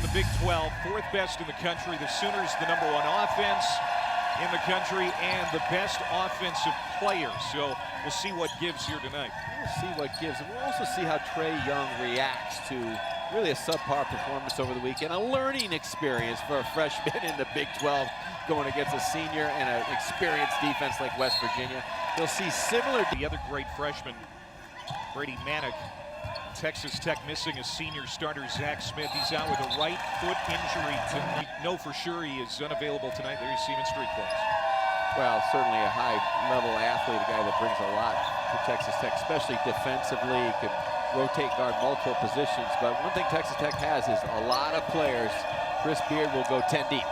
the Big 12, fourth best in the country. The Sooners, the #1 offense in the country and the best offensive player. So we'll see what gives here tonight. We'll see what gives, and we'll also see how Trey Young reacts to really a subpar performance over the weekend. A learning experience for a freshman in the Big 12 going against a senior and an experienced defense like West Virginia. He'll see similar. The other great freshman, Brady Manick. Texas Tech missing a senior starter, Zach Smith. He's out with a right foot injury tonight. Know for sure he is unavailable tonight. There you see him in street clothes. Well, certainly a high-level athlete, a guy that brings a lot to Texas Tech, especially defensively, can rotate guard multiple positions. But one thing Texas Tech has is a lot of players. Chris Beard will go 10 deep.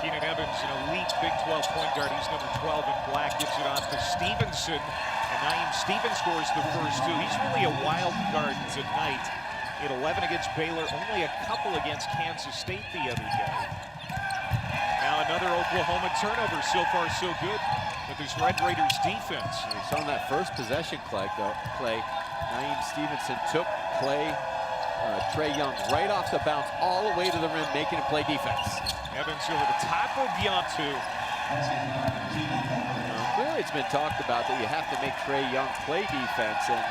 Keenan Evans, an elite Big 12 point guard. He's number 12 in black. Gives it off to Stevenson. And Naeem Stevens scores the first two. He's really a wild card tonight. He had 11 against Baylor, only a couple against Kansas State the other day. Now another Oklahoma turnover. So far, so good with this Red Raiders defense. We saw in that first possession play, Naeem Stevenson took Trey Young right off the bounce all the way to the rim, making him play defense. Evans over the top of Young, too. Clearly it's been talked about that you have to make Trey Young play defense, and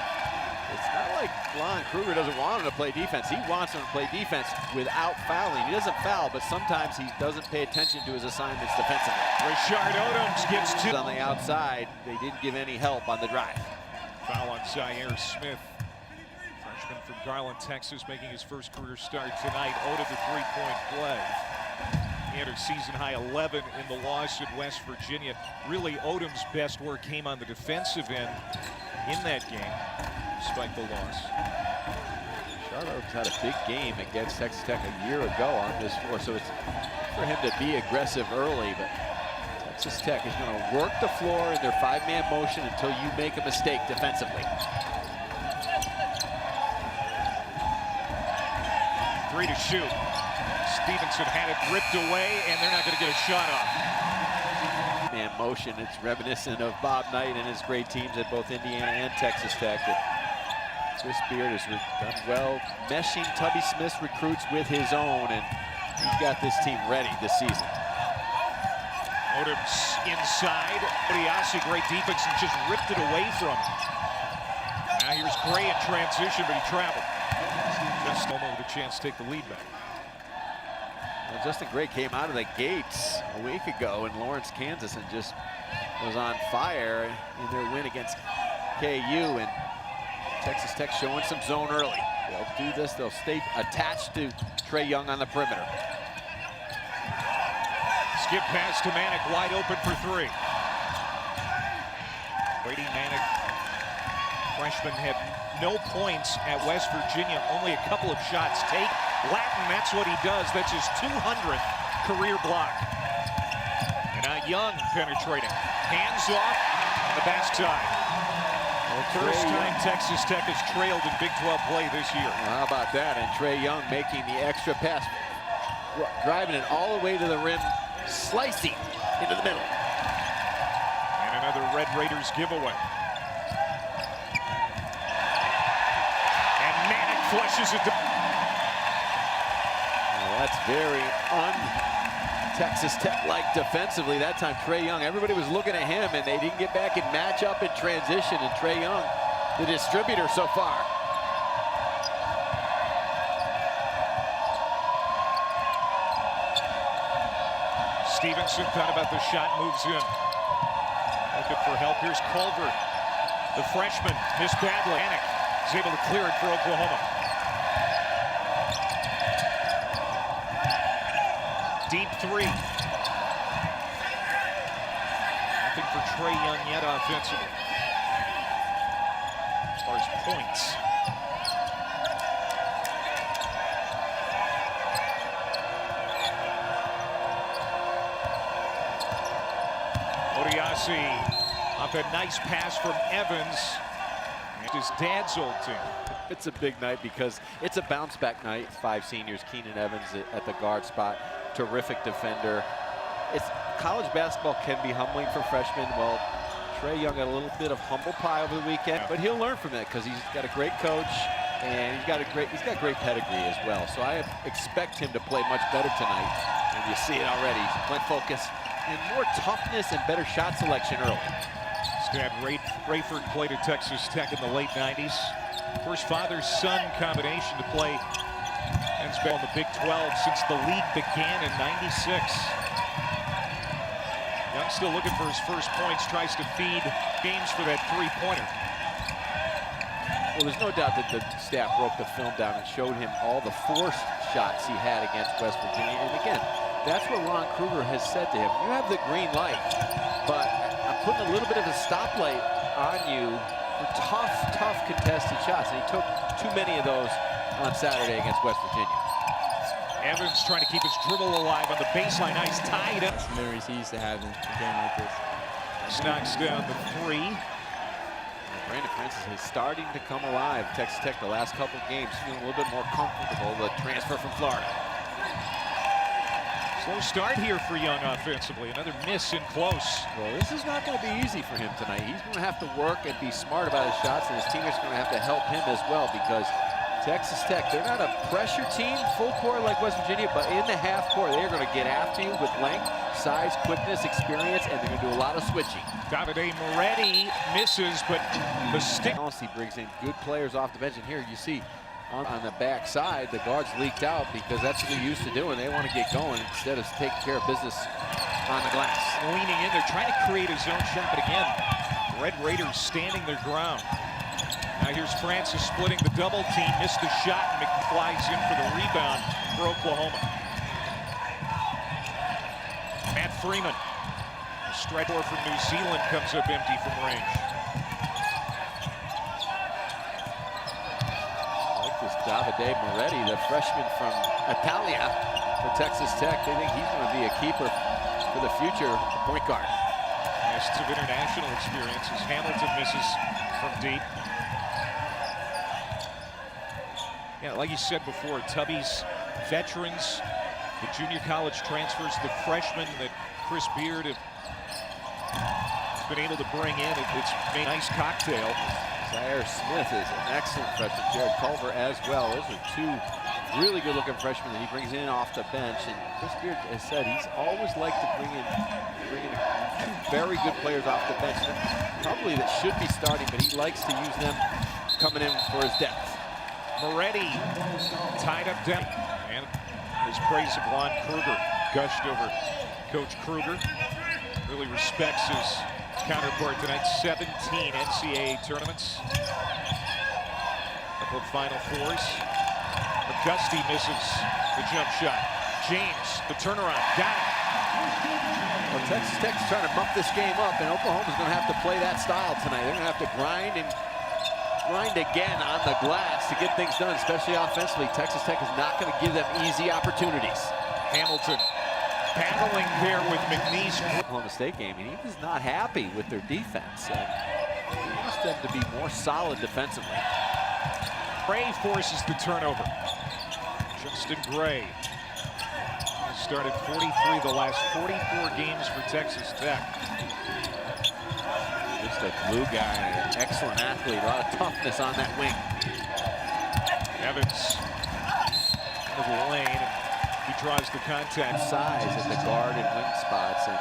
it's not like Lon Kruger doesn't want him to play defense. He wants him to play defense without fouling. He doesn't foul, but sometimes he doesn't pay attention to his assignments defensively. Rashard Odoms gets two. On the outside, they didn't give any help on the drive. Foul on Zaire Smith. Freshman from Garland, Texas, making his first career start tonight. Odom the three-point play. He had a season-high 11 in the loss at West Virginia. Really, Odom's best work came on the defensive end in that game, despite the loss. Charlotte had a big game against Texas Tech a year ago on this floor, so it's for him to be aggressive early, but Texas Tech is going to work the floor in their five-man motion until you make a mistake defensively. 3 to shoot. Stevenson had it ripped away, and they're not going to get a shot off. Man motion, it's reminiscent of Bob Knight and his great teams at both Indiana and Texas Tech. Chris Beard has done well meshing Tubby Smith's recruits with his own, and he's got this team ready this season. Odom's inside. Odiasi, great defense, and just ripped it away from him. Now here's Gray in transition, but he traveled. Just almost with a chance to take the lead back. Well, Justin Gray came out of the gates a week ago in Lawrence, Kansas, and just was on fire in their win against KU. And Texas Tech showing some zone early. They'll do this. They'll stay attached to Trey Young on the perimeter. Skip pass to Manick, wide open for three. Brady Manick, freshman, had no points at West Virginia, only a couple of shots take. Latin, that's what he does. That's his 200th career block. And now Young penetrating. Hands off on the backside. Well, first time Texas Tech has trailed in Big 12 play this year. Well, how about that? And Trey Young making the extra pass, driving it all the way to the rim, slicing into the middle. And another Red Raiders giveaway. And Manick flushes it to... That's very un-Texas Tech-like defensively. That time, Trey Young, everybody was looking at him, and they didn't get back and match up in transition. And Trey Young, the distributor so far. Stevenson thought about the shot, moves in. Looking for help. Here's Culver, the freshman, missed badly. Manick is able to clear it for Oklahoma. Deep three. Nothing for Trey Young yet offensively. As far as points. Odiasi off a nice pass from Evans. His dad's old team. It's a big night because it's a bounce back night. 5 seniors, Keenan Evans at the guard spot. Terrific defender. College basketball can be humbling for freshmen. Well, Trey Young got a little bit of humble pie over the weekend, but he'll learn from it because he's got a great coach, and he's got great pedigree as well. So I expect him to play much better tonight. And you see it already. Plant focus and more toughness and better shot selection early. Stan Rayford played at Texas Tech in the late 90s. First father-son combination to play men's basketball in the Big 12 since the league began in '96. Young still looking for his first points, tries to feed games for that three-pointer. Well, there's no doubt that the staff broke the film down and showed him all the forced shots he had against West Virginia. And again, that's what Ron Kruger has said to him. You have the green light, but I'm putting a little bit of a stoplight on you for tough contested shots. And he took too many of those on Saturday against West Virginia. Evans trying to keep his dribble alive on the baseline. Nice tied up. That's memories he used to have in a game like this. Knocks down the three. Brandon Francis is starting to come alive. Texas Tech the last couple of games feeling a little bit more comfortable. The transfer from Florida. Slow start here for Young offensively. Another miss in close. Well, this is not going to be easy for him tonight. He's going to have to work and be smart about his shots, and his teammates are going to have to help him as well, because Texas Tech, they're not a pressure team full court like West Virginia, but in the half court, they're going to get after you with length, size, quickness, experience, and they're going to do a lot of switching. Davide Moretti misses, but the stick. He brings in good players off the bench, and here you see on the back side, the guards leaked out because that's what they're used to doing. They want to get going instead of taking care of business on the glass. Leaning in, they're trying to create a zone shot, but again, Red Raiders standing their ground. Now here's Francis splitting the double team, missed the shot, and flies in for the rebound for Oklahoma. Matt Freeman, the stretch four from New Zealand, comes up empty from range. Davide Moretti, the freshman from Italia for Texas Tech. They think he's going to be a keeper for the future point guard. Masses of international experience as Hamilton misses from deep. Yeah, like you said before, Tubby's veterans, the junior college transfers, the freshmen that Chris Beard has been able to bring in. It's made a nice cocktail. Zaire Smith is an excellent freshman. Jared Culver as well. Those are two really good-looking freshmen that he brings in off the bench. And Chris Beard has said he's always liked to bring in two very good players off the bench. Probably that should be starting, but he likes to use them coming in for his depth. Moretti tied up down. And his praise of Ron Kruger gushed over Coach Kruger. Really respects his counterpart tonight. 17 NCAA tournaments. Couple of Final Fours. Auguste misses the jump shot. James, the turnaround, got it. Well, Texas Tech's trying to bump this game up, and Oklahoma's going to have to play that style tonight. They're going to have to grind again on the glass to get things done, especially offensively. Texas Tech is not going to give them easy opportunities. Hamilton battling there with McNeese. Oklahoma State game, and he was not happy with their defense. And he wants them to be more solid defensively. Gray forces the turnover. Justin Gray has started 43 the last 44 games for Texas Tech. Just a glue guy, an excellent athlete, a lot of toughness on that wing. Evans into the lane. He draws the contact. Size at the guard and wing spots. And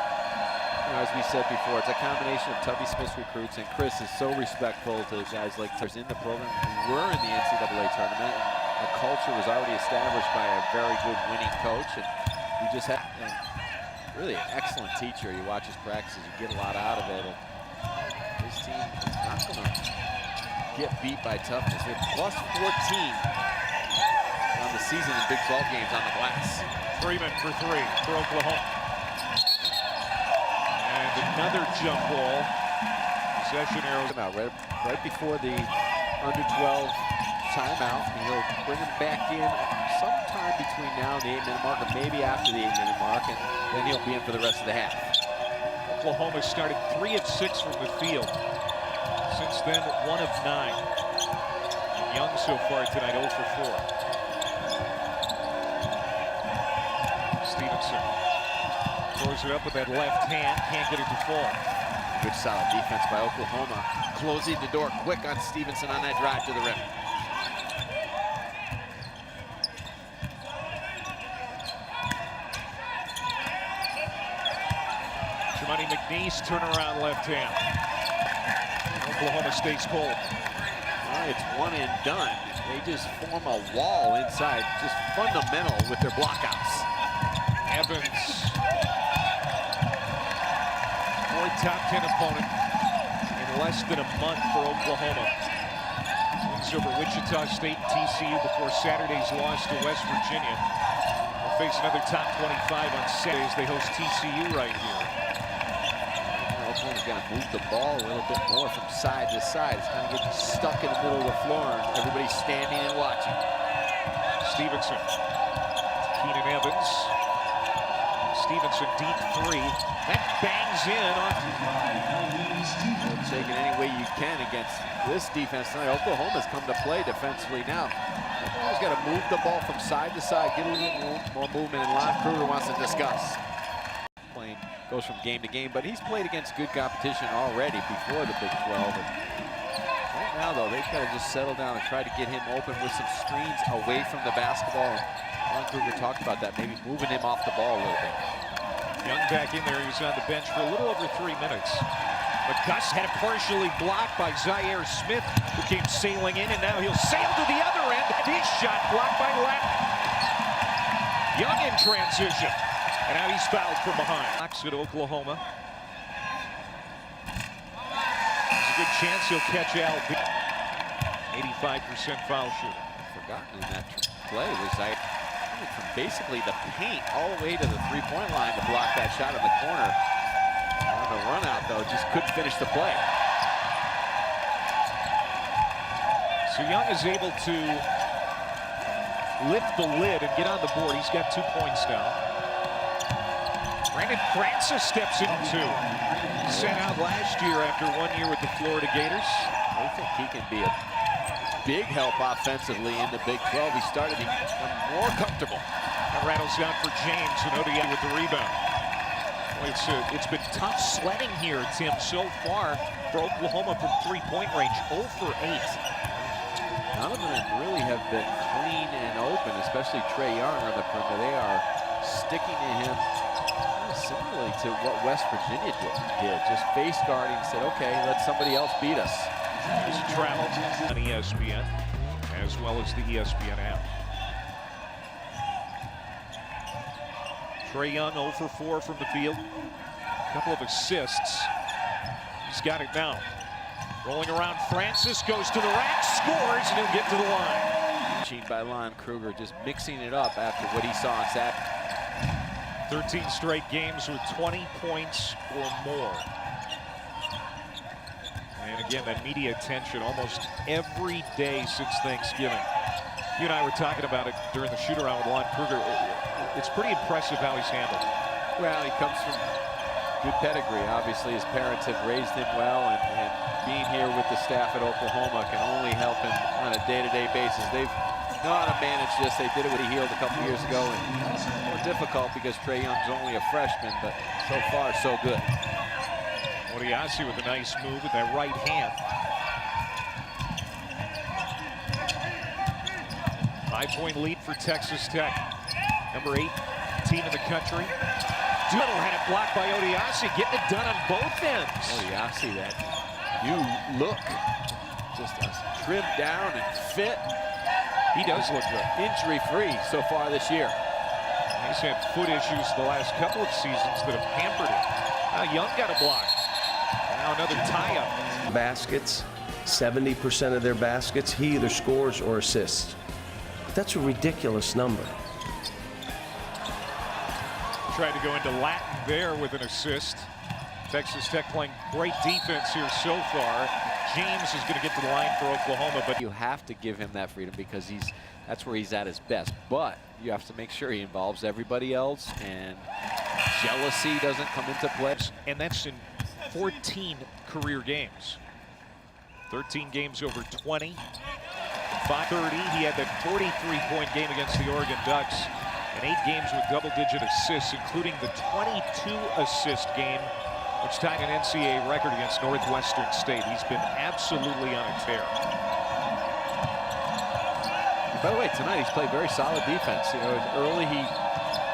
as we said before, it's a combination of Tubby Smith's recruits, and Chris is so respectful to guys like there's in the program who were in the NCAA tournament. And the culture was already established by a very good winning coach. And we just had really an excellent teacher. You watch his practices, you get a lot out of it. And this team is not going to get beat by toughness. They're plus 14 on the season in Big 12 games on the glass. Freeman for three for Oklahoma. And another jump ball. Possession arrows. Right before the under-12 timeout. And he'll bring him back in sometime between now and the 8-minute mark, or maybe after the 8-minute mark, and then he'll be in for the rest of the half. Oklahoma started 3 of 6 from the field. Since then, 1 of 9. And Young so far tonight 0 for 4. Stevenson throws it up with that left hand, can't get it to fall. Good solid defense by Oklahoma, closing the door quick on Stevenson on that drive to the rim. Money McNeese, turnaround left hand. Oklahoma stays cold. Well, it's one and done. They just form a wall inside, just fundamental with their blockouts. Evans, fourth top 10 opponent in less than a month for Oklahoma. Wins over Wichita State and TCU before Saturday's loss to West Virginia. They'll face another top 25 on Saturday as they host TCU right here. Oklahoma's got to move the ball a little bit more from side to side. It's kind of getting stuck in the middle of the floor, and everybody's standing and watching. Stevenson, Keenan Evans. Stevenson deep three. That bangs in off. Take it any way you can against this defense tonight. Oklahoma's come to play defensively now. Oklahoma's got to move the ball from side to side, get a little more movement, and Lon Kruger wants to discuss. Playing goes from game to game, but he's played against good competition already before the Big 12. And right now, though, they've got to just settle down and try to get him open with some screens away from the basketball. Lon Kruger talked about that, maybe moving him off the ball a little bit. Young back in there. He was on the bench for a little over 3 minutes. But Gus had it partially blocked by Zaire Smith, who came sailing in, and now he'll sail to the other end. His shot blocked by Latin. Young in transition. And now he's fouled from behind. Knocks at Oklahoma. There's a good chance he'll catch Al. 85% foul shooter. Forgotten in that play was Zaire from basically the paint all the way to the three-point line to block that shot in the corner. On the run out, though, just couldn't finish the play. So Young is able to lift the lid and get on the board. He's got 2 points now. Brandon Francis steps in too. Sent out last year after 1 year with the Florida Gators. I think he can be a big help offensively in the Big 12. He started to become more comfortable. That rattles out for James, and Odiak with the rebound. Boy, it's been tough sledding here, Tim, so far for Oklahoma from three-point range. 0 for 8. None of them really have been clean and open, especially Trey Young on the perimeter. They are sticking to him similarly to what West Virginia did. Just face guarding, said, okay, let somebody else beat us. There's a travel on ESPN, as well as the ESPN app. Trey Young 0 for 4 from the field. A couple of assists. He's got it now. Rolling around, Francis goes to the rack, scores, and he'll get to the line. By Lon Kruger, just mixing it up after what he saw on Saturday. 13 straight games with 20 points or more. And again, that media attention almost every day since Thanksgiving. You and I were talking about it during the shoot-around with Lon Kruger. It's pretty impressive how he's handled. Well, he comes from good pedigree. Obviously, his parents have raised him well, and being here with the staff at Oklahoma can only help him on a day-to-day basis. They've know how to manage this. They did it with Heald a couple years ago, and more difficult because Trey Young's only a freshman, but so far, so good. Odiasi with a nice move with that right hand. 5-point lead for Texas Tech. Number 8 team in the country. Doolittle had it blocked by Odiasi, getting it done on both ends. Odiasi, that new look, just trimmed down and fit. He does look good. Injury-free so far this year. He's had foot issues the last couple of seasons that have hampered him. Now Young got a block. Now another tie-up. Baskets, 70% of their baskets, he either scores or assists. That's a ridiculous number. Tried to go into Latin there with an assist. Texas Tech playing great defense here so far. James is going to get to the line for Oklahoma, but you have to give him that freedom because that's where he's at his best. But you have to make sure he involves everybody else and jealousy doesn't come into play. And that's in 14 career games. 13 games over 20. 530. He had that 43-point game against the Oregon Ducks. And 8 games with double-digit assists, including the 22-assist game, which tied an NCAA record against Northwestern State. He's been absolutely on a tear. By the way, tonight he's played very solid defense. You know, early he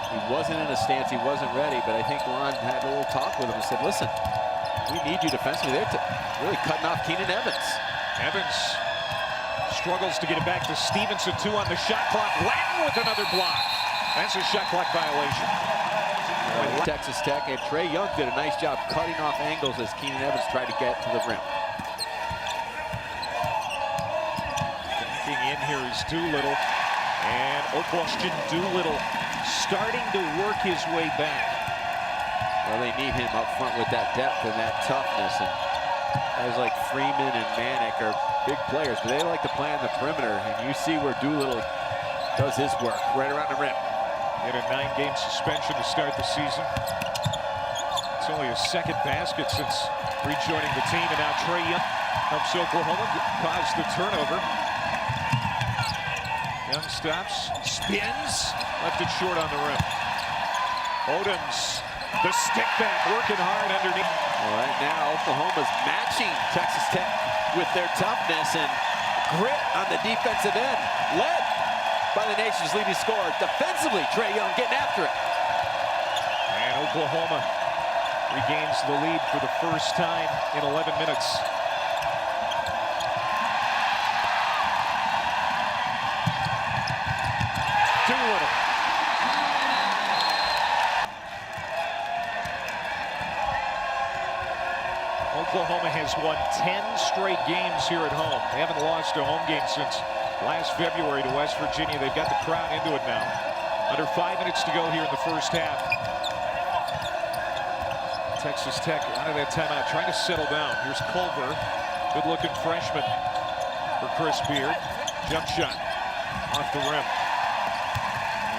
He wasn't in a stance, he wasn't ready, but I think Lon had a little talk with him and said, listen, we need you defensively. They're really cutting off Keenan Evans. Evans struggles to get it back to Stevenson, 2 on the shot clock. Latin with another block. That's a shot clock violation. Texas Tech and Trey Young did a nice job cutting off angles as Keenan Evans tried to get to the rim. Backing in here is Doolittle, and Oklahoma Doolittle starting to work his way back. Well, they need him up front with that depth and that toughness. And guys like Freeman and Manick are big players, but they like to play on the perimeter. And you see where Doolittle does his work right around the rim. He had a 9-game suspension to start the season. It's only his second basket since rejoining the team, and now Trey Young helps Oklahoma cause the turnover. Young stops, spins, left it short on the rim. Odoms, the stick back, working hard underneath. Well, right now, Oklahoma's matching Texas Tech with their toughness and grit on the defensive end, led by the nation's leading scorer. Defensively, Trey Young getting after it. And Oklahoma regains the lead for the first time in 11 minutes. Doolittle. Oklahoma has won 10 straight games here at home. They haven't lost a home game since last February to West Virginia. They've got the crowd into it now. Under 5 minutes to go here in the first half. Texas Tech out of that timeout, trying to settle down. Here's Culver, good-looking freshman for Chris Beard. Jump shot off the rim.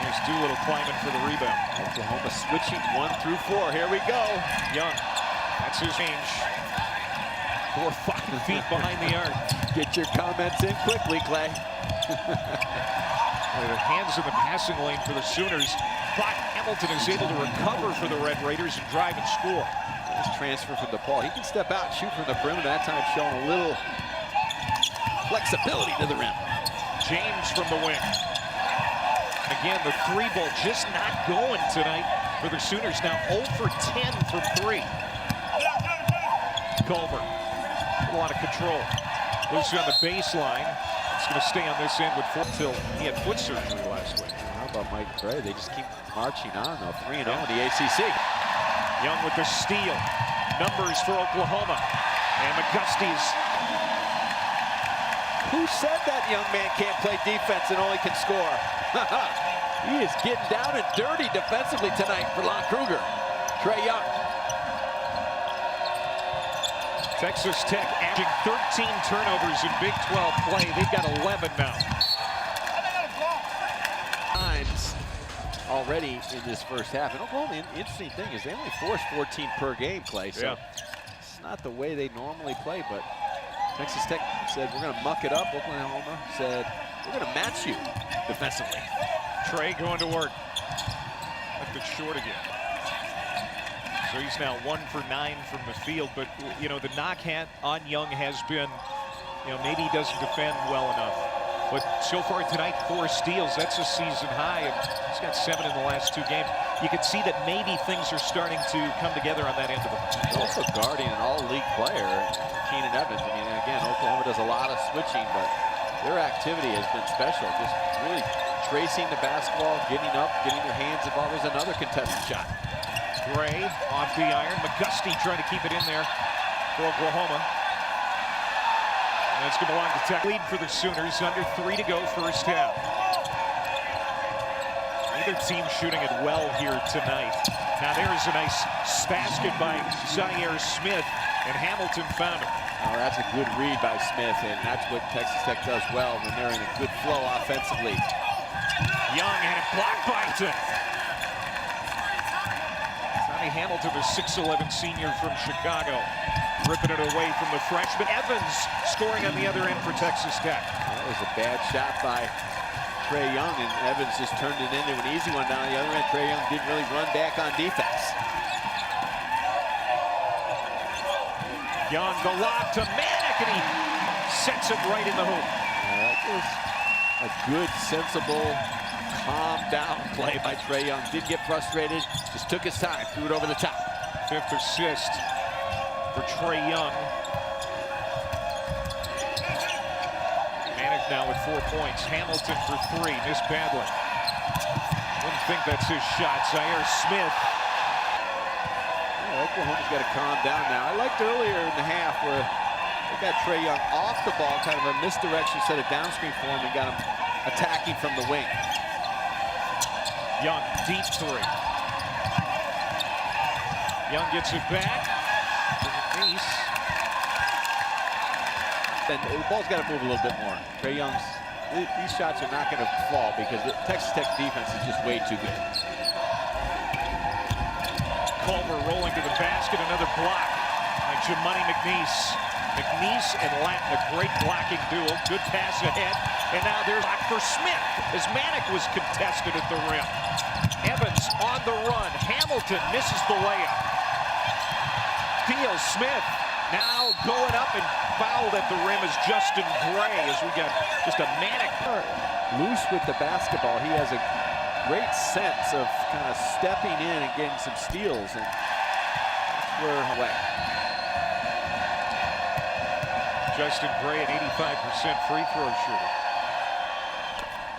There's Doolittle climbing for the rebound. Oklahoma switching 1 through 4. Here we go. Young, that's his range. 4 or 5 feet behind the arc. Get your comments in quickly, Clay. Hands in the passing lane for the Sooners, but Hamilton is able to recover for the Red Raiders and drive and score. Nice transfer from DePaul. He can step out and shoot from the perimeter. That time showing a little flexibility to the rim. James from the wing. Again, the 3-ball just not going tonight for the Sooners. Now 0 for 10 from 3. Culver, a lot of control. Loose on the baseline. It's going to stay on this end with foot till he had foot surgery last week. How about Mike Gray? They just keep marching on, though. 3-0 in the ACC. Young with the steal. Numbers for Oklahoma. And McGusty's. Who said that young man can't play defense and only can score? He is getting down and dirty defensively tonight for Lon Kruger. Trey Young. Texas Tech adding 13 turnovers in Big 12 play. They've got 11 now. Times already in this first half. And Oklahoma, the interesting thing is they only force 14 per game, Clay. So it's not the way they normally play, but Texas Tech said, we're going to muck it up. Oklahoma said, we're going to match you defensively. Trey going to work. Left it short again. So he's now 1 for 9 from the field, but you know, the knock on Young has been, you know, maybe he doesn't defend well enough. But so far tonight, 4 steals, that's a season high, and he's got 7 in the last 2 games. You can see that maybe things are starting to come together on that end of the floor. He's also guarding an all-league player, Keenan Evans. I mean, again, Oklahoma does a lot of switching, but their activity has been special. Just really tracing the basketball, getting up, getting their hands involved. There's another contested shot. Gray off the iron. McGusty trying to keep it in there for Oklahoma. And it's going to belong to Tech. Lead for the Sooners. Under 3 to go first half. Neither team shooting it well here tonight. Now there's a nice basket by Zaire Smith, and Hamilton found it. Oh, that's a good read by Smith, and that's what Texas Tech does well when they're in a good flow offensively. Young had it blocked by Tech. Hamilton, the 6'11" senior from Chicago, ripping it away from the freshman. Evans scoring on the other end for Texas Tech. That was a bad shot by Trey Young, and Evans just turned it into an easy one down the other end. Trey Young didn't really run back on defense. Young, the lob to Manick, and he sets it right in the hoop. That was a good, sensible, calm down play by Trey Young. Didn't get frustrated, just took his time, threw it over the top. 5th assist for Trey Young. Manic now with 4 points. Hamilton for 3, missed badly. Wouldn't think that's his shot. Zaire Smith. Yeah, Oklahoma's got to calm down now. I liked earlier in the half where they got Trey Young off the ball, kind of a misdirection, set a downscreen for him, and got him attacking from the wing. Young, deep 3. Young gets it back. Nice. And the ball's got to move a little bit more. Trey Young's, these shots are not going to fall because the Texas Tech defense is just way too good. Culver rolling to the basket, another block by Jamani McNeese. McNeese and Latin, a great blocking duo. Good pass ahead. And now there's block for Smith as Manic was contested at the rim. Evans on the run. Hamilton misses the layup. Theo Smith now going up and fouled at the rim is Justin Gray as we got just a Manic. Loose with the basketball. He has a great sense of kind of stepping in and getting some steals, and we're away. Justin Gray, an 85% free throw shooter.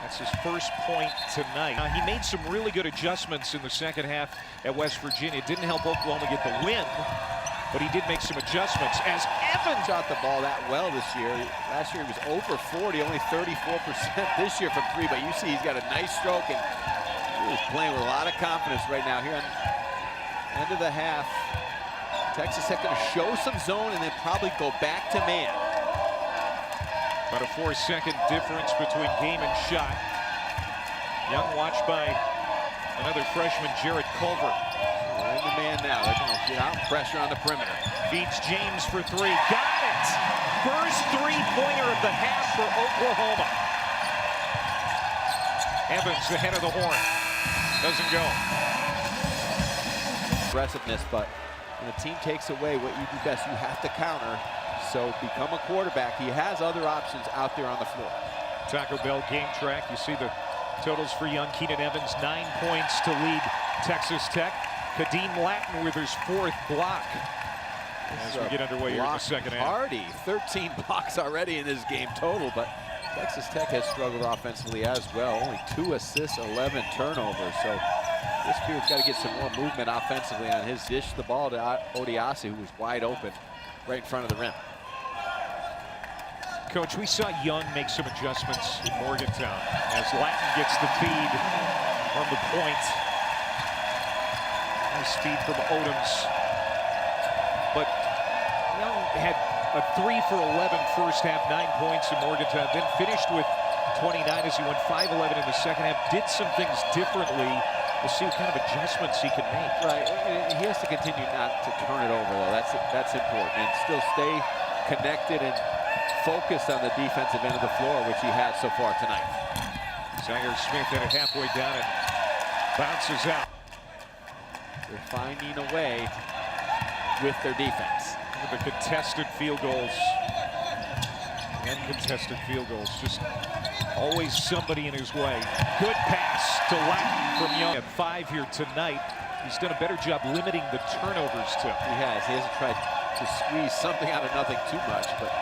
That's his first point tonight. He made some really good adjustments in the second half at West Virginia. It didn't help Oklahoma get the win, but he did make some adjustments as Evans Shot the ball that well this year. Last year he was over 40, only 34% this year from 3, but you see he's got a nice stroke and he's playing with a lot of confidence right now here on the end of the half. Texas Tech going to show some zone and then probably go back to man. About a 4-second difference between game and shot. Young watched by another freshman, Jared Culver. They're in the man now. They're going to get out, pressure on the perimeter. Feeds James for 3. Got it! First three-pointer of the half for Oklahoma. Evans, the head of the horn. Doesn't go. Aggressiveness, but when a team takes away what you do best, you have to counter. So become a quarterback. He has other options out there on the floor. Taco Bell game track. You see the totals for Young. Keenan Evans, 9 points to lead Texas Tech. Kadeem Latin with his 4th block. As we get underway here in the second half. Party, 13 blocks already in this game total, but Texas Tech has struggled offensively as well. Only 2 assists, 11 turnovers. So this period's got to get some more movement offensively on his dish the ball to Odiasi, who was wide open right in front of the rim. Coach, we saw Young make some adjustments in Morgantown as Latin gets the feed from the point. Nice feed from Odoms. But Young had a 3 for 11 first half, 9 points in Morgantown, then finished with 29 as he went 5-11 in the second half. Did some things differently. We'll see what kind of adjustments he can make. Right, he has to continue not to turn it over, though. That's important, and still stay connected and focused on the defensive end of the floor, which he has so far tonight. Zaire Smith had it halfway down and bounces out. They're finding a way with their defense. The contested field goals. Uncontested field goals. Just always somebody in his way. Good pass to Latin from Young. At 5 here tonight. He's done a better job limiting the turnovers too. He has. He hasn't tried to squeeze something out of nothing too much, but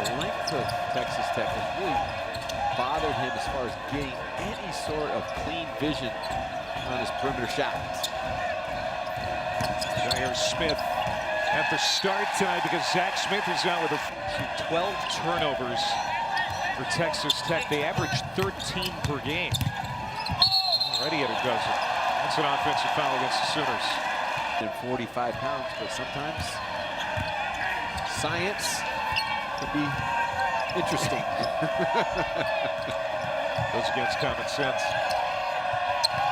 the length of Texas Tech has really bothered him as far as getting any sort of clean vision on his perimeter shots. Zaire Smith at the start tonight because Zach Smith is out with 12 turnovers for Texas Tech. They average 13 per game. Already at a dozen. That's an offensive foul against the Sooners. And 45 pounds, but sometimes science can be interesting. Goes against common sense.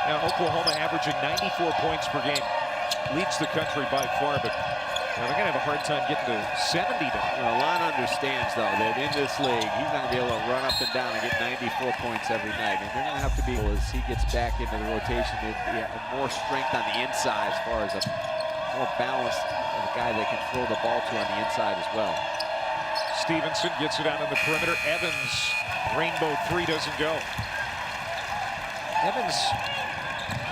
Now Oklahoma averaging 94 points per game. Leads the country by far, but they're going to have a hard time getting to 70 now. Well, Lon understands, though, that in this league, he's not going to be able to run up and down and get 94 points every night. And they're going to have to be, as he gets back into the rotation, more strength on the inside as far as a more balanced of a guy they can throw the ball to on the inside as well. Stevenson gets it out on the perimeter. Evans, rainbow 3 doesn't go. Evans,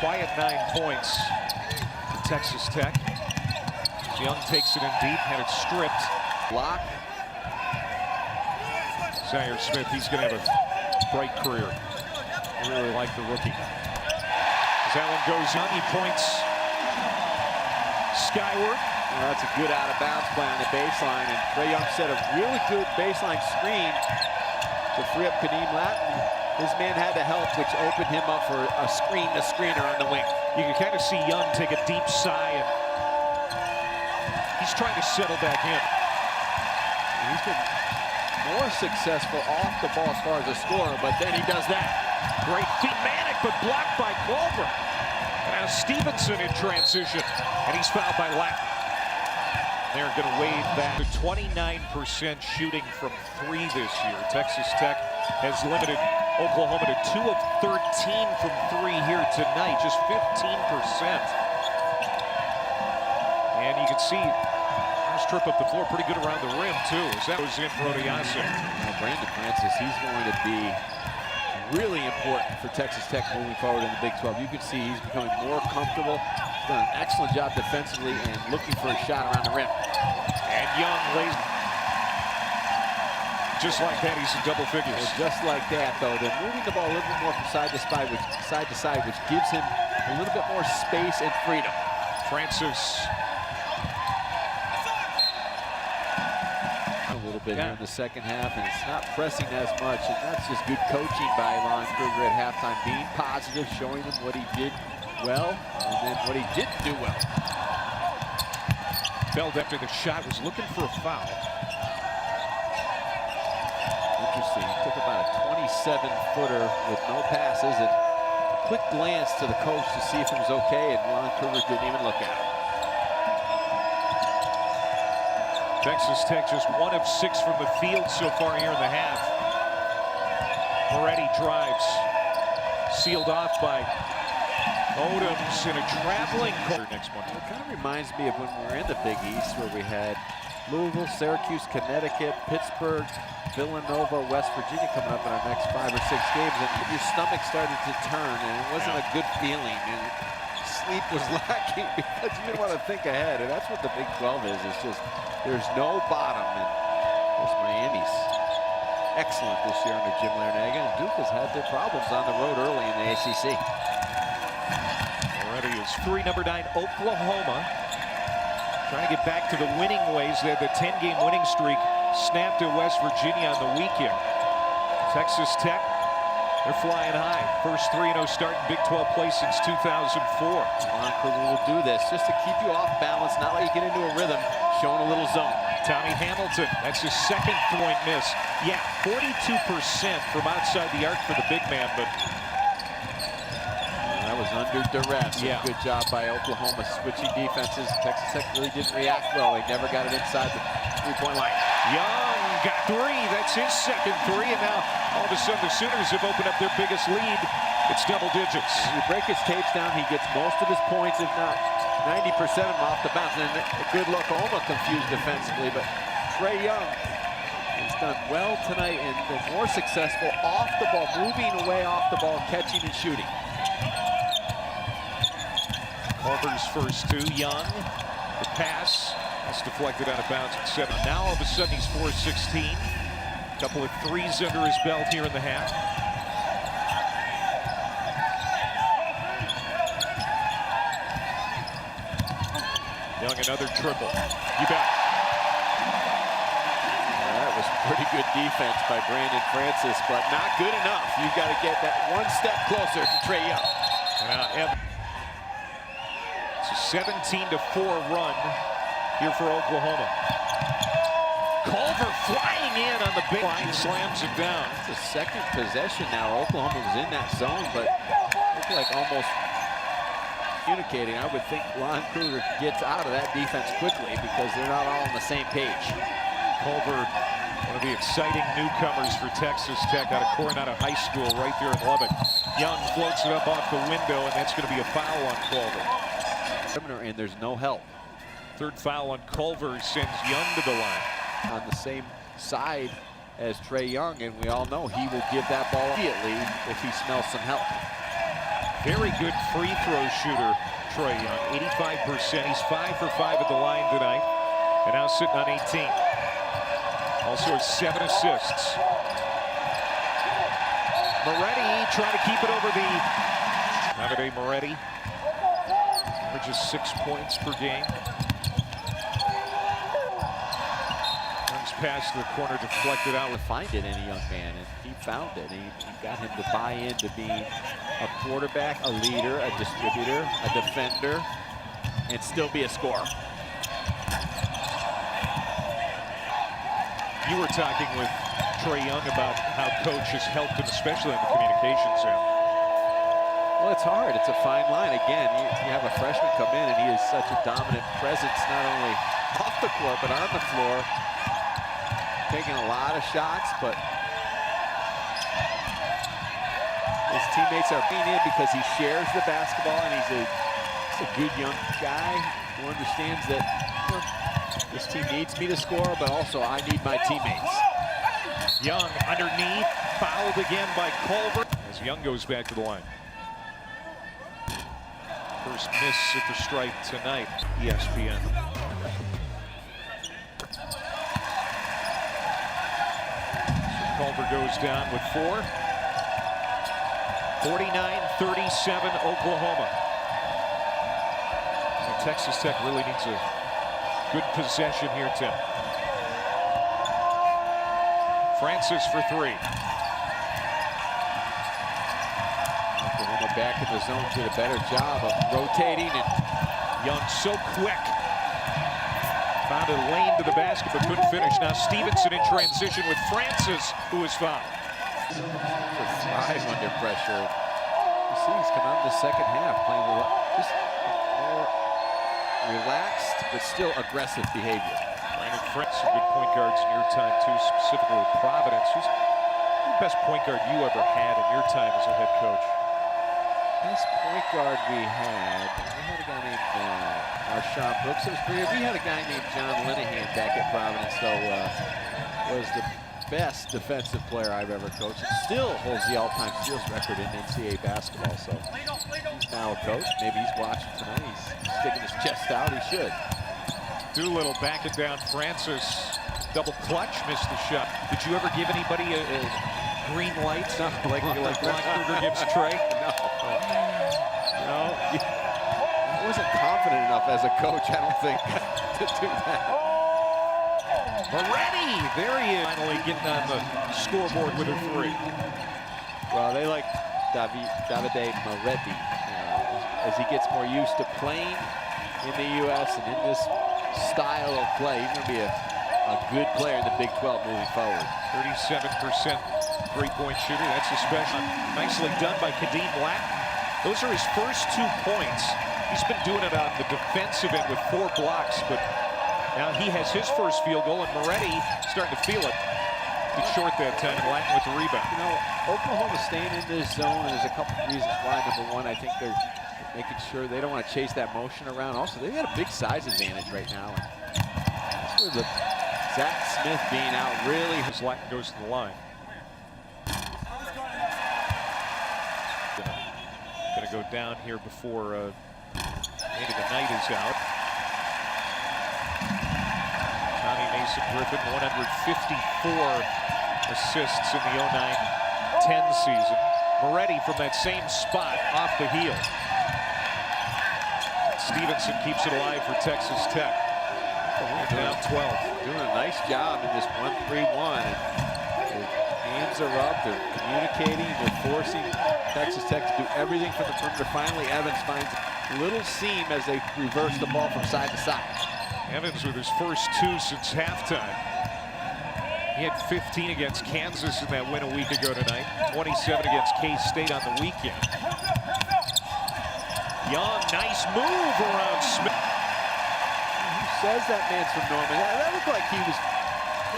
quiet 9 points for Texas Tech. Young takes it in deep, had it stripped. Block. Zaire Smith, he's going to have a bright career. I really like the rookie. As that one goes on, he points skyward. Well, that's a good out-of-bounds play on the baseline, and Trey Young set a really good baseline screen to free up Kadeem Latin. His man had to help, which opened him up for a screener on the wing. You can kind of see Young take a deep sigh, and he's trying to settle back in. He's been more successful off the ball as far as a scorer, but then he does that. Great feet, Manic, but blocked by Culver. Now Stevenson in transition, and he's fouled by Latin. They're going to wave that. 29% shooting from 3 this year. Texas Tech has limited Oklahoma to 2 of 13 from 3 here tonight, just 15%. And you can see first trip up the floor, pretty good around the rim too, as that was in Protease. Brandon Francis, he's going to be really important for Texas Tech moving forward in the Big 12. You can see he's becoming more comfortable. He's done an excellent job defensively and looking for a shot around the rim. And Young lays just like that. He's in double figures. Well, just like that, though, they're moving the ball a little bit more from side to side, which gives him a little bit more space and freedom. Francis. A little bit here in the second half, and it's not pressing as much, and that's just good coaching by Lon Kruger at halftime, being positive, showing him what he did well, and then what he didn't do well. Feld after the shot, was looking for a foul. Interesting. He took about a 27-footer with no passes, and a quick glance to the coach to see if it was okay, and Lon Kruger didn't even look at him. Texas Tech just 1 of 6 from the field so far here in the half. Moretti drives, sealed off by Odoms in a traveling court next month. It kind of reminds me of when we were in the Big East, where we had Louisville, Syracuse, Connecticut, Pittsburgh, Villanova, West Virginia coming up in our next 5 or 6 games, and your stomach started to turn, and it wasn't a good feeling. And sleep was lacking because you didn't want to think ahead, and that's what the Big 12 is. It's just there's no bottom, and there's Miami's excellent this year under Jim Larinaga, and Duke has had their problems on the road early in the ACC. Already is 3, number 9, Oklahoma. Trying to get back to the winning ways. They had the 10-game winning streak snapped at West Virginia on the weekend. Texas Tech, they're flying high. First 3-0 start in Big 12 play since 2004. Lon Kruger will do this just to keep you off balance, not let you get into a rhythm, showing a little zone. Tommy Hamilton, that's his second point miss. Yeah, 42% from outside the arc for the big man, but that was under duress. Yeah. Good job by Oklahoma switching defenses. Texas Tech really didn't react well. They never got it inside the 3-point line. Young got 3. That's his second 3, and now all of a sudden the Sooners have opened up their biggest lead. It's double digits. You break his tapes down, he gets most of his points, if not 90% of them off the bounce. And a good look, Oklahoma confused defensively, but Trey Young has done well tonight and been more successful off the ball, moving away off the ball, catching and shooting. Culver's first 2. Young, the pass, that's deflected out of bounds at 7. Now all of a sudden he's 4-16. A couple of 3s under his belt here in the half. Young, another triple. You bet. That was pretty good defense by Brandon Francis, but not good enough. You've got to get that one step closer to Trey Young. It's a 17-4 run here for Oklahoma. Culver flying in on the big line, slams it down. It's the second possession now. Oklahoma was in that zone, but looked like almost communicating. I would think Lon Kruger gets out of that defense quickly because they're not all on the same page. Culver, one of the exciting newcomers for Texas Tech out of Coronado High School right there in Lubbock. Young floats it up off the window, and that's going to be a foul on Culver. And there's no help. Third foul on Culver sends Young to the line. On the same side as Trey Young, and we all know he will give that ball immediately if he smells some help. Very good free throw shooter, Trey Young. 85%. He's 5 for 5 at the line tonight. And now sitting on 18. Also has 7 assists. Moretti trying to keep it over the... Davide Moretti averages 6 points per game. Runs past the corner, deflected out. To find it in a young man, and he found it. He got him to buy into being a quarterback, a leader, a distributor, a defender, and still be a scorer. You were talking with Trey Young about how coach has helped him, especially in the communications end. Well, it's hard. It's a fine line. Again, you have a freshman come in, and he is such a dominant presence, not only off the court, but on the floor. Taking a lot of shots, but his teammates are being in because he shares the basketball, and he's a good young guy who understands that, you know, this team needs me to score, but also I need my teammates. Young underneath, fouled again by Culver as Young goes back to the line. First miss at the stripe tonight, ESPN. So Culver goes down with 4. 49-37 Oklahoma. And Texas Tech really needs a good possession here, Tim. Francis for 3. Oklahoma back in the zone, did a better job of rotating, and Young so quick. Found a lane to the basket but couldn't finish. Now Stevenson in transition with Francis, who is fouled. Thrive under pressure. You see he's come out in the second half playing just more relaxed but still aggressive behavior. Brandon Fritz, some good point guards in your time too, specifically at Providence. Who's the best point guard you ever had in your time as a head coach? Best point guard we had a guy named Marshawn Brooks. It was pretty good. We had a guy named John Linehan back at Providence, though, was the best defensive player I've ever coached. And still holds the all-time steals record in NCAA basketball. So he's now a coach. Maybe he's watching tonight. He's sticking his chest out. He should. Doolittle back it down. Francis double clutch, missed the shot. Did you ever give anybody a green light like Rockberger gives Trey? No. I wasn't confident enough as a coach, I don't think, to do that. Moretti, there he is, finally getting on the scoreboard with a 3. Well, they like Davide Moretti as he gets more used to playing in the U.S. and in this style of play. He's going to be a good player in the Big 12 moving forward. 37% three-point shooter. That's especially nicely done by Kadeem Latin. Those are his first 2 points. He's been doing it on the defensive end with 4 blocks, but now he has his first field goal, and Moretti starting to feel it. It's short that time, and Latin with the rebound. You know, Oklahoma staying in this zone, and there's a couple of reasons why. Number one, I think they're making sure they don't want to chase that motion around. Also, they've got a big size advantage right now. And that's where the Zach Smith being out really. As Latin goes to the line. Gonna go down here before maybe the night is out. Tommy Mason Griffin, 154 assists in the 09-10 season. Moretti from that same spot off the heel. Stevenson keeps it alive for Texas Tech. Down 12. Doing a nice job in this 1-3-1. Their hands are up, they're communicating, they're forcing Texas Tech to do everything from the perimeter. Finally, Evans finds a little seam as they reverse the ball from side to side. Evans with his first 2 since halftime. He had 15 against Kansas in that win a week ago tonight. 27 against K-State on the weekend. Young, nice move around Smith. Who says that man's from Norman? That looked like he was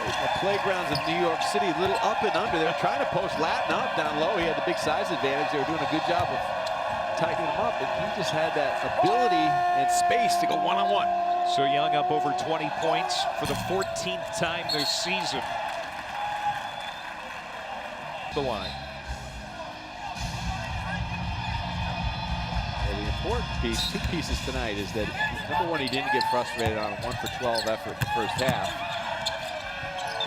the playgrounds of New York City, a little up and under. They were trying to post Latin up down low. He had the big size advantage. They were doing a good job of tightening him up, and he just had that ability and space to go one-on-one. So Young up over 20 points for the 14th time this season. The line. the important piece, two pieces tonight, is that number one, he didn't get frustrated on a 1 for 12 effort in the first half.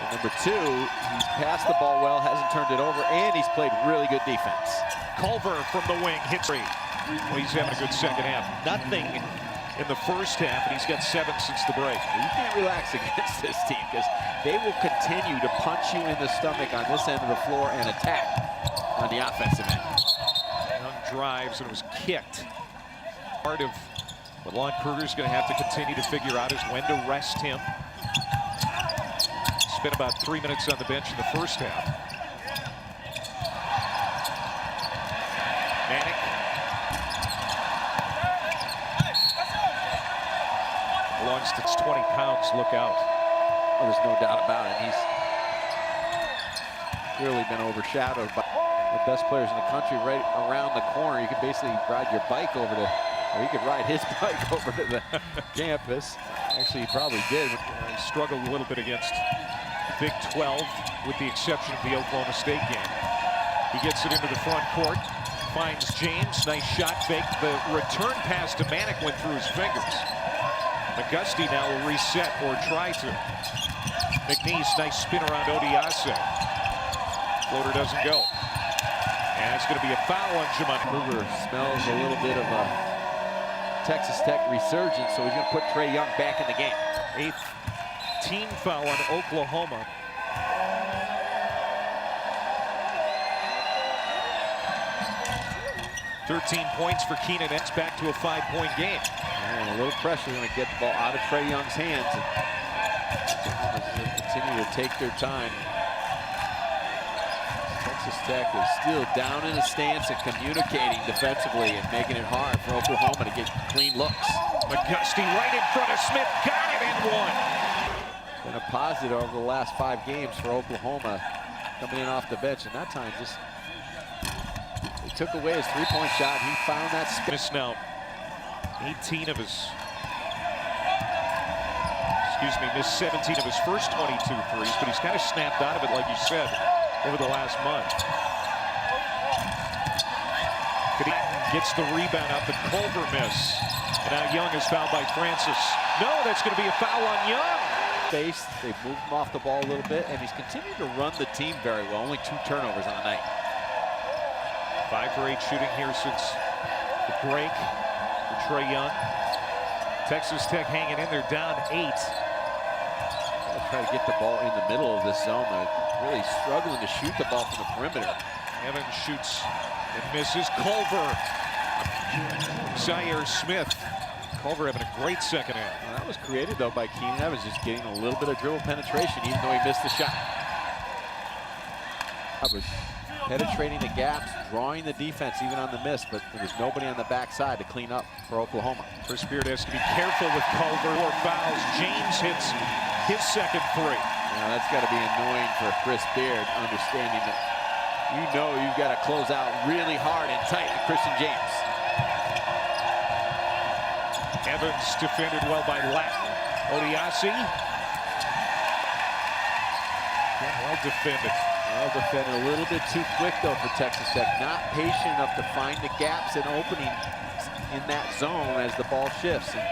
And number two, he's passed the ball well, hasn't turned it over, and he's played really good defense. Culver from the wing hits three. Well, he's having a good second half. Nothing in the first half, and he's got 7 since the break. You can't relax against this team because they will continue to punch you in the stomach on this end of the floor and attack on the offensive end. Young drives and it was kicked. Part of what Lon Kruger's going to have to continue to figure out is when to rest him. Spent about 3 minutes on the bench in the first half. Manic. Longsted's 20 pounds, look out. Oh, there's no doubt about it. He's really been overshadowed by the best players in the country right around the corner. You could basically ride your bike over to, or you could ride his bike over to the campus. Actually, he probably did. He struggled a little bit against Big 12, with the exception of the Oklahoma State game. He gets it into the front court, finds James, nice shot fake. The return pass to Manic went through his fingers. McGusty now will reset or try to. McNeese, nice spin around Odiase. Floater doesn't go. And it's going to be a foul on Jamon. Kruger smells a little bit of a Texas Tech resurgence, so he's going to put Trey Young back in the game. 8th team foul on Oklahoma. "13 points for Keenan. It's back to a 5-point game. And a little pressure going to get the ball out of Trey Young's hands. And continue to take their time. Texas Tech is still down in a stance and communicating defensively and making it hard for Oklahoma to get clean looks. McGusty right in front of Smith, got it and one. Been a positive over the last 5 games for Oklahoma, coming in off the bench, and that time just he took away his 3-point shot. He found that Miss now 18 of his, missed 17 of his first 22 threes, but he's kind of snapped out of it, like you said, over the last month. Gets the rebound out, the Culver miss. And now Young is fouled by Francis. No, that's going to be a foul on Young. They've moved him off the ball a little bit, and he's continued to run the team very well. Only 2 turnovers on the night. 5 for 8 shooting here since the break for Trey Young. Texas Tech hanging in there, down 8. They'll try to get the ball in the middle of this zone. They're really struggling to shoot the ball from the perimeter. Evans shoots and misses. Culver. Zaire Smith. Culver having a great second half. Well, that was created, though, by Keenan Evans, just getting a little bit of dribble penetration, even though he missed the shot. Penetrating the gaps, drawing the defense even on the miss, but there was nobody on the backside to clean up for Oklahoma. Chris Beard has to be careful with Culver or fouls. James hits his second 3. Now that's got to be annoying for Chris Beard, understanding that you know you've got to close out really hard and tight to Christian James. Evans defended well by Latin. Odiase. Well defended. Well defended, a little bit too quick though for Texas Tech. Not patient enough to find the gaps and openings in that zone as the ball shifts. And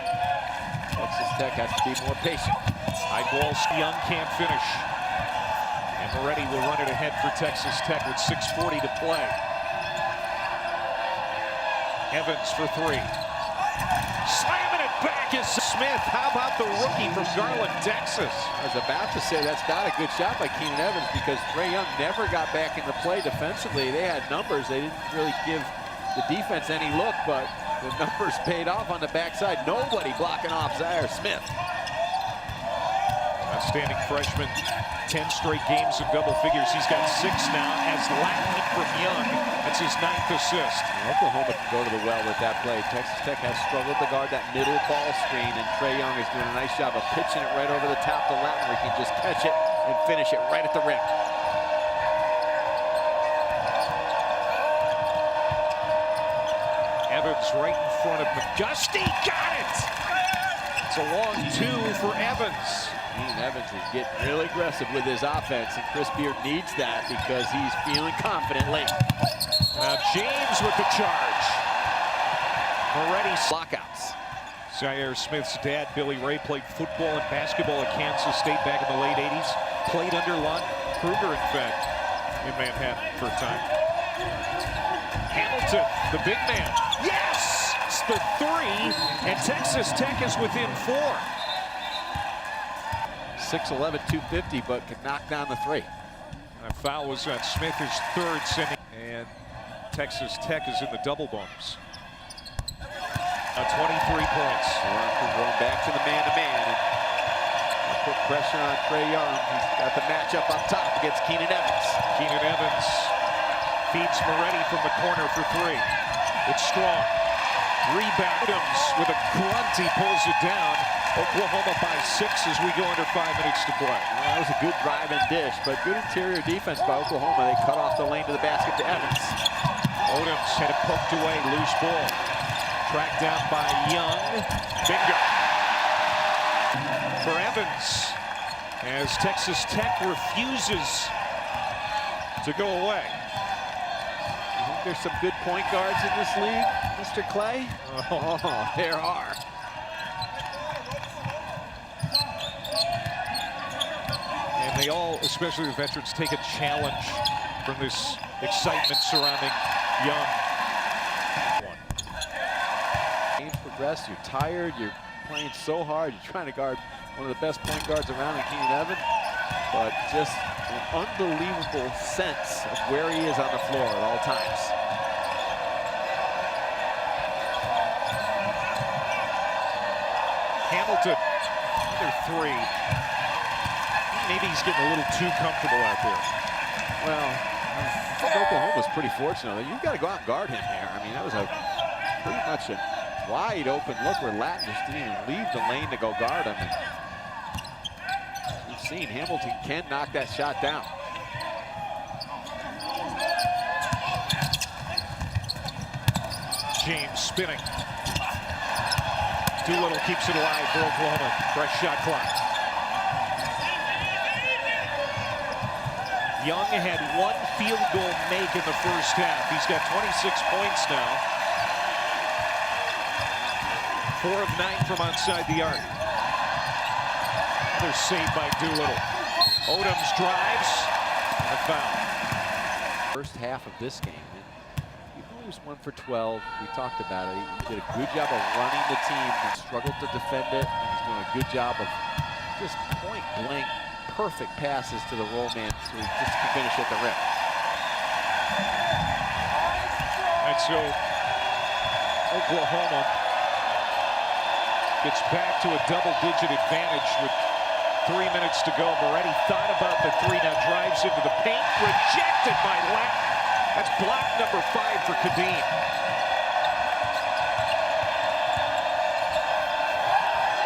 Texas Tech has to be more patient. High ball, Young can't finish. And Moretti will run it ahead for Texas Tech with 6:40 to play. Evans for 3. Slamming it back is Smith. How about the rookie from Garland, Texas? I was about to say that's not a good shot by Keenan Evans because Trey Young never got back into play defensively. They had numbers. They didn't really give the defense any look, but the numbers paid off on the backside. Nobody blocking off Zaire Smith. Outstanding freshman. 10 straight games of double figures. He's got 6 now as Latin from Young. That's his 9th assist. Oklahoma can go to the well with that play. Texas Tech has struggled to guard that middle ball screen, and Trey Young is doing a nice job of pitching it right over the top to Latin, where he can just catch it and finish it right at the rim. Evans right in front of McGusty. Got it! It's a long 2 for Evans. Evans is getting really aggressive with his offense, and Chris Beard needs that because he's feeling confident late. Now James with the charge. blockouts. Zaire Smith's dad, Billy Ray, played football and basketball at Kansas State back in the late 80s. Played under Lon Kruger, in fact, in Manhattan for a time. Hamilton, the big man. Yes! It's the three, and Texas Tech is within 4. 6'11", 250, but can knock down the three. And a foul was on Smith, his third, sending. And Texas Tech is in the double bonus. 23 points. Going back to the man-to-man. And put pressure on Trey Young. He's got the matchup up top against Keenan Evans. Keenan Evans feeds Moretti from the corner for 3. It's strong. Rebound with a grunt. He pulls it down. Oklahoma by 6 as we go under 5 minutes to play. Well, that was a good drive and dish, but good interior defense by Oklahoma. They cut off the lane to the basket to Evans. Odoms had it poked away, loose ball. Tracked down by Young. Bingo. For Evans, as Texas Tech refuses to go away. You think there's some good point guards in this league, Mr. Clay? Oh, there are. And they all, especially the veterans, take a challenge from this excitement surrounding Young. Games progress, you're tired, you're playing so hard, you're trying to guard one of the best point guards around in Keenan Evans, but just an unbelievable sense of where he is on the floor at all times. Hamilton, another 3. Maybe he's getting a little too comfortable out there. Well, I think Oklahoma's pretty fortunate. You've got to go out and guard him there. I mean, that was a pretty much a wide open look where Latin just didn't even leave the lane to go guard him. And we've seen Hamilton can knock that shot down. James spinning. Doolittle keeps it alive for Oklahoma. Fresh shot clock. Young had 1 field goal make in the first half. He's got 26 points now. 4 of 9 from outside the arc. Another save by Doolittle. Odoms drives and a foul. First half of this game. He was 1 for 12. We talked about it. He did a good job of running the team and struggled to defend it. And he's doing a good job of just point blank, perfect passes to the roll man so he just can finish at the rim. And so Oklahoma gets back to a double-digit advantage with 3 minutes to go. Moretti thought about the 3, now drives into the paint, rejected by Latin. That's block number 5 for Kadeem.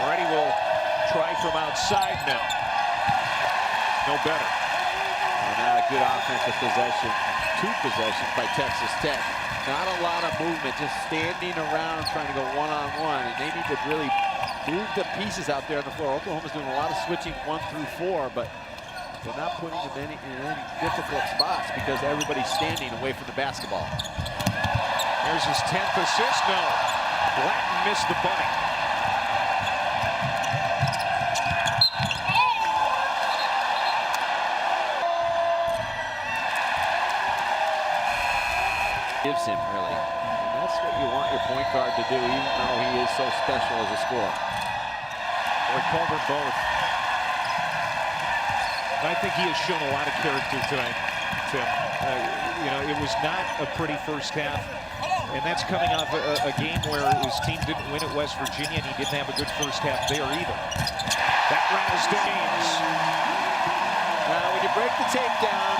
Moretti will try from outside now. No better. And now a good offensive possession. 2 possessions by Texas Tech. Not a lot of movement, just standing around trying to go one-on-one. And they need to really move the pieces out there on the floor. Oklahoma's doing a lot of switching 1 through 4, but they're not putting them in any difficult spots because everybody's standing away from the basketball. There's his 10th assist. No. Latin missed the bunny. Gives him, really. And that's what you want your point guard to do, even though he is so special as a scorer. Or Culver both. I think he has shown a lot of character tonight, Tim. You know, it was not a pretty first half, and that's coming off a game where his team didn't win at West Virginia, and he didn't have a good first half there either. That rattles James. Now, when you break the tape down,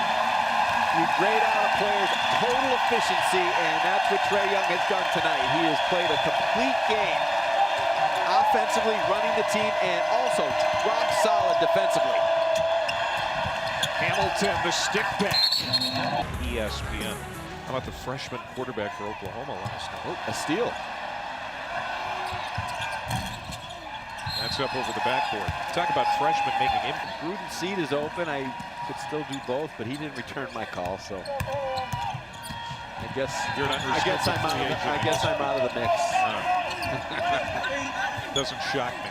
you grade out a player's total efficiency, and that's what Trey Young has done tonight. He has played a complete game, offensively running the team, and also rock solid defensively. Hamilton, the stick back. ESPN. How about the freshman quarterback for Oklahoma last night? Oh, a steal. That's up over the backboard. Talk about freshmen making impact. Gruden seat is open. I could still do both, but he didn't return my call, so I guess You're an I'm out of the mix. Doesn't shock me.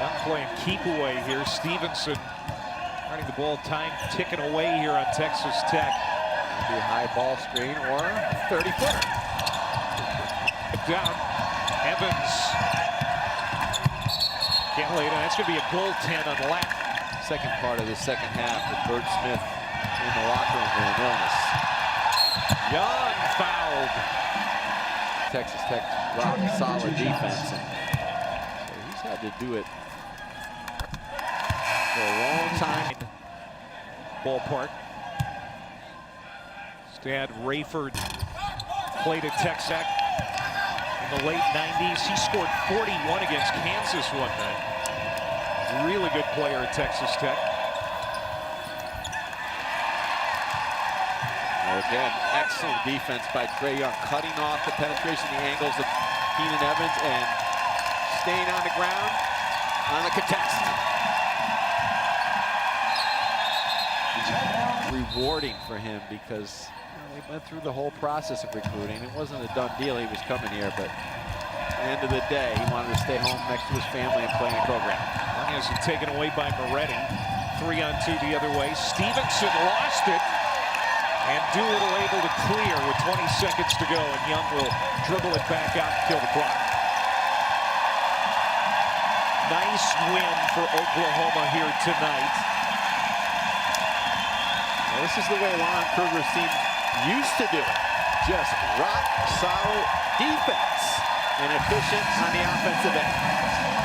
Young playing keep away here. Stevenson running the ball, time ticking away here on Texas Tech. Be a high ball screen or 30-footer. Down. Evans. Can't lay it down. That's going to be a goaltend on the lap. Second part of the second half with Bert Smith in the locker room with an illness. Young fouled. Texas Tech rock solid defense. And so he's had to do it for a long time. Ballpark. Stan Rayford played at Texas in the late 90s. He scored 41 against Kansas one night. Really good player at Texas Tech. Again, excellent defense by Trey Young, cutting off the penetration, the angles of Keenan Evans, and staying on the ground on the contest. Rewarding for him because they went through the whole process of recruiting. It wasn't a done deal. He was coming here, but at the end of the day, he wanted to stay home next to his family and play in a program. Young isn't taken away by Moretti. 3-on-2 the other way. Stevenson lost it. And Doolittle able to clear with 20 seconds to go, and Young will dribble it back out and kill the clock. Nice win for Oklahoma here tonight. Well, this is the way Lon Kruger's team used to do it. Just rock solid defense and efficient on the offensive end.